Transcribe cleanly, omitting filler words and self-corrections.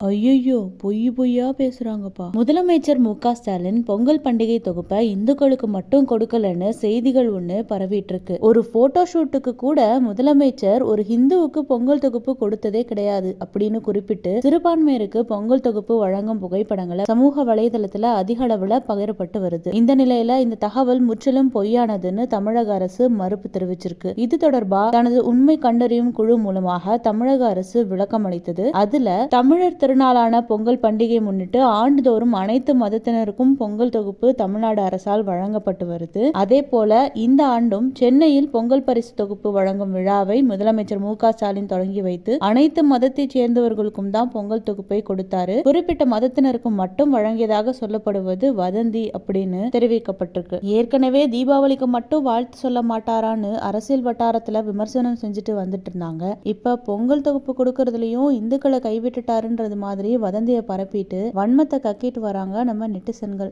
ஐயையோ! பொய்யா பேசுறாங்கப்பா. முதலமைச்சர் மு.க. ஸ்டாலின் பொங்கல் பண்டிகை தொகுப்பை இந்துக்களுக்கு மட்டும் கொடுக்கலன்னு செய்திகள் ஒண்ணு பரவிட்டு இருக்கு. ஒரு போட்டோ ஷூட்டுக்கு கூட முதலமைச்சர் ஒரு ஹிந்துவுக்கு பொங்கல் தொகுப்பு கொடுத்ததே கிடையாது அப்படின்னு குறிப்பிட்டு சிறுபான்மையருக்கு பொங்கல் தொகுப்பு வழங்கும் புகைப்படங்களை சமூக வலைதளத்துல அதிக அளவுல பகிரப்பட்டு வருது. இந்த நிலையில இந்த தகவல் முற்றிலும் பொய்யானதுன்னு தமிழக அரசு மறுப்பு தெரிவிச்சிருக்கு. இது தொடர்பா தனது உண்மை கண்டறியும் குழு மூலமாக தமிழக அரசு விளக்கம் அளித்தது. அதுல தமிழர் திருநாளான பொங்கல் பண்டிகை முன்னிட்டு ஆண்டுதோறும் அனைத்து மதத்தினருக்கும் பொங்கல் தொகுப்பு தமிழ்நாடு அரசால் வழங்கப்பட்டு வருது. அதே போல இந்த ஆண்டும் சென்னையில் பொங்கல் பரிசு தொகுப்பு வழங்கும் விழாவை முதலமைச்சர் மு.க. ஸ்டாலின் தொடங்கி வைத்து அனைத்து மதத்தை சேர்ந்தவர்களுக்கும் தான் பொங்கல் தொகுப்பை கொடுத்தாரு. குறிப்பிட்ட மதத்தினருக்கும் மட்டும் வழங்கியதாக சொல்லப்படுவது வதந்தி அப்படின்னு தெரிவிக்கப்பட்டிருக்கு. ஏற்கனவே தீபாவளிக்கு மட்டும் வாழ்த்து சொல்ல மாட்டாரான்னு அரசியல் வட்டாரத்துல விமர்சனம் செஞ்சுட்டு வந்துட்டு இருந்தாங்க. இப்ப பொங்கல் தொகுப்பு கொடுக்கறதுலயும் இந்துக்களை கைவிட்டுட்டாருன்றது மாதிரி வதந்தியை பரப்பிட்டு வன்மத்தை கக்கிட்டு வராங்க நம்ம நெட்டிசன்கள்.